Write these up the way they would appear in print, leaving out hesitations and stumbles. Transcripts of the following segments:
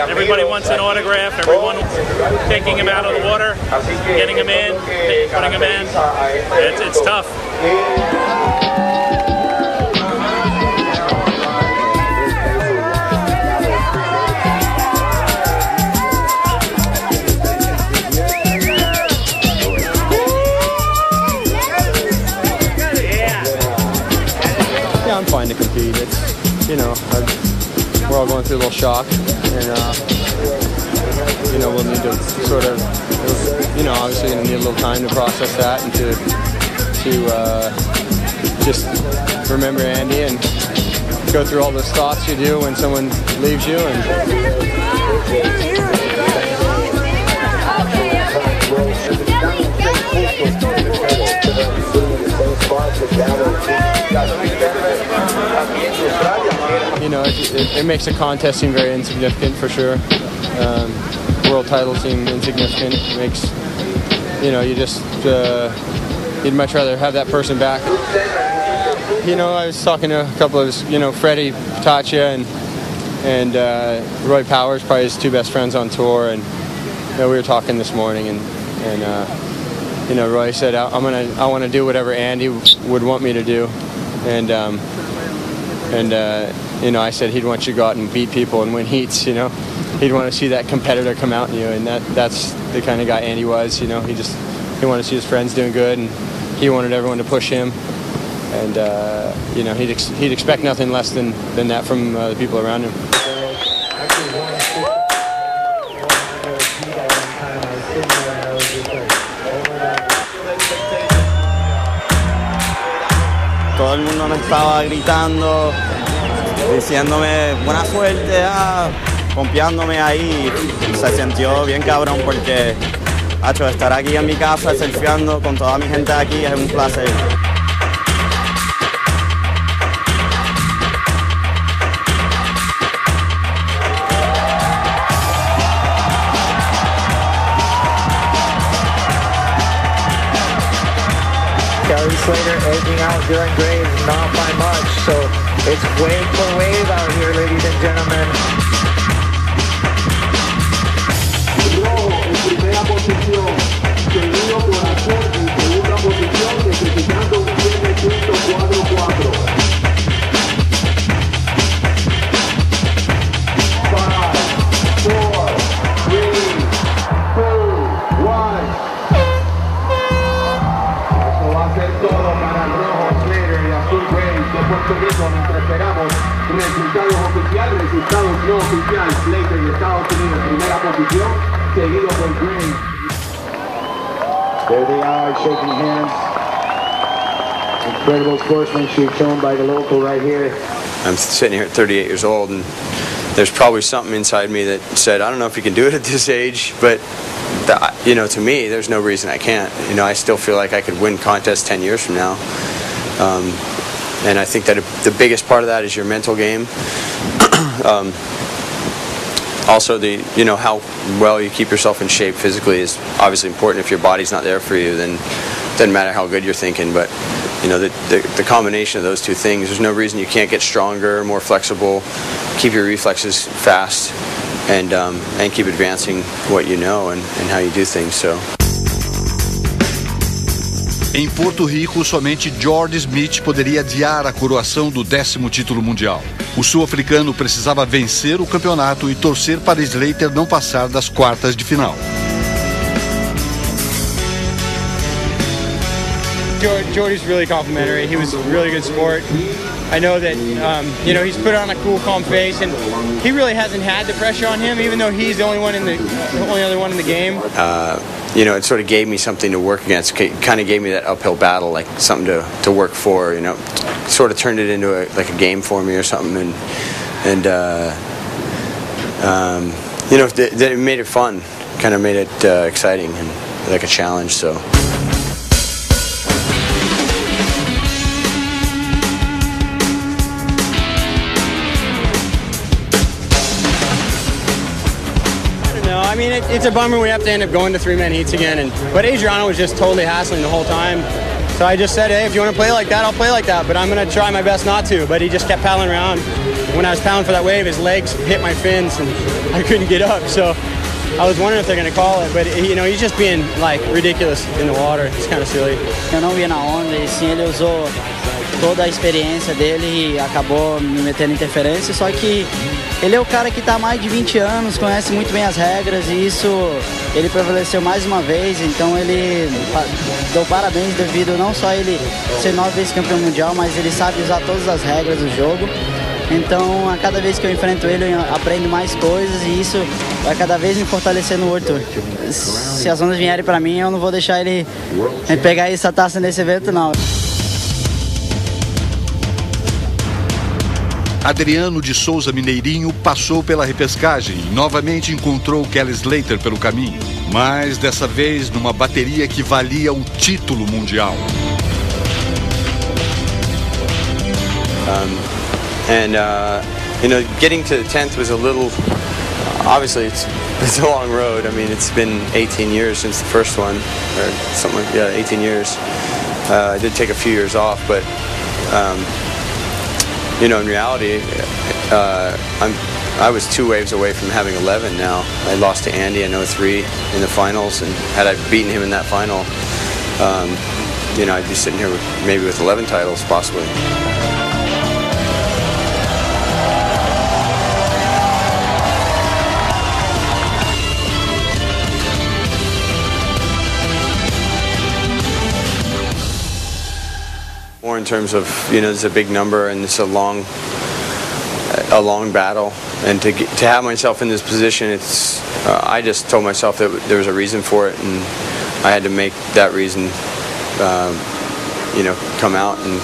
Everybody wants an autograph. Everyone taking him out of the water, getting him in, putting him in. It's tough. Yeah, I'm fine to compete. It's, you know, we're all going through a little shock, and you know, we'll need to sort of, you know, obviously going to need a little time to process that and to just remember Andy and go through all those thoughts you do when someone leaves you. You know, it makes the contest seem very insignificant for sure. World title seem insignificant. It makes, you know, you just, you'd much rather have that person back. You know, I was talking to a couple of, you know, Freddie Tatcha and Roy Powers, probably his two best friends on tour, and you know, we were talking this morning, and you know, Roy said, I want to do whatever Andy would want me to do, and you know, I said he'd want you to go out and beat people and win heats. You know, he'd want to see that competitor come out in you, and that's the kind of guy Andy was. You know, he wanted to see his friends doing good, and he wanted everyone to push him, and you know, he'd expect nothing less than that from the people around him. Todo el mundo me estaba gritando, diciéndome buena suerte, pompeándome ahí. Se sintió bien cabrón porque, hacho, estar aquí en mi casa surfeando con toda mi gente aquí es un placer. Kelly Slater edging out during grades, not by much, so it's wave for wave out here, ladies and gentlemen. Bloco en primera posición, seguido por Azul en segunda posición, necesitando un 7.44. 5, 4, 3, 2, 1. Todo para el rojo Slater y azul Graves de Puerto Rico, mientras esperamos resultados oficiales, resultados no oficiales. Slater de Estados Unidos, primera posición, seguido por Graves. There they are, shaking hands. Incredible sportsmanship shown by the local right here. I'm sitting here at 38 years old, and there's probably something inside me that said, I don't know if you can do it at this age, but you know, to me, there's no reason I can't. You know, I still feel like I could win contests 10 years from now. And I think that the biggest part of that is your mental game. Also, you know, how well you keep yourself in shape physically is obviously important. If your body's not there for you, then it doesn't matter how good you're thinking. But, you know, the combination of those two things, there's no reason you can't get stronger, more flexible, keep your reflexes fast, and keep advancing what you know and how you do things. So. Em Porto Rico, somente George Smith poderia adiar a coroação do 10º título mundial. O sul-africano precisava vencer o campeonato e torcer para Slater não passar das quartas de final. Jordy's really complimentary. He was a really good sport. I know that, you know, he's put on a cool, calm face, and he really hasn't had the pressure on him, even though he's the only other one in the game. You know, it sort of gave me something to work against. It kind of gave me that uphill battle, like something to work for. You know, sort of turned it into like a game for me or something, and you know, it made it fun. Kind of made it exciting and like a challenge. So. I mean, it's a bummer we have to end up going to three-man heats again. But Adriano was just totally hassling the whole time. So I just said, hey, if you want to play like that, I'll play like that. But I'm going to try my best not to. But he just kept paddling around. when I was pounding for that wave, his legs hit my fins and I couldn't get up. So I was wondering if they're going to call it, but you know, he's just being like ridiculous in the water. It's kind of silly. Eu não ia na onda e sim, ele usou toda a experiência dele e acabou me metendo interferência, só que ele é o cara que está há mais de 20 anos, conhece muito bem as regras e isso ele prevaleceu mais uma vez, então ele dou parabéns devido não só ele ser 9 vezes campeão mundial, mas ele sabe usar todas as regras do jogo. Então, a cada vez que eu enfrento ele, eu aprendo mais coisas e isso vai cada vez me fortalecer no World Tour. Se as ondas vierem para mim, eu não vou deixar ele pegar essa taça nesse evento, não. Adriano de Souza Mineirinho passou pela repescagem e novamente encontrou Kelly Slater pelo caminho, mas dessa vez numa bateria que valia o título mundial. You know, getting to 10th was a little, obviously it's a long road. I mean, it's been 18 years since the first one, or something like, yeah, 18 years. I did take a few years off, but you know, in reality, I was 2 waves away from having 11 now. I lost to Andy in 03 in the finals, and had I beaten him in that final, you know, I'd be sitting here maybe with 11 titles possibly. More in terms of, you know, it's a big number and it's a long battle, and to have myself in this position, it's I just told myself that there was a reason for it, and I had to make that reason, you know, come out and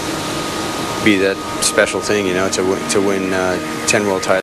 be that special thing, you know, to win 10 world titles.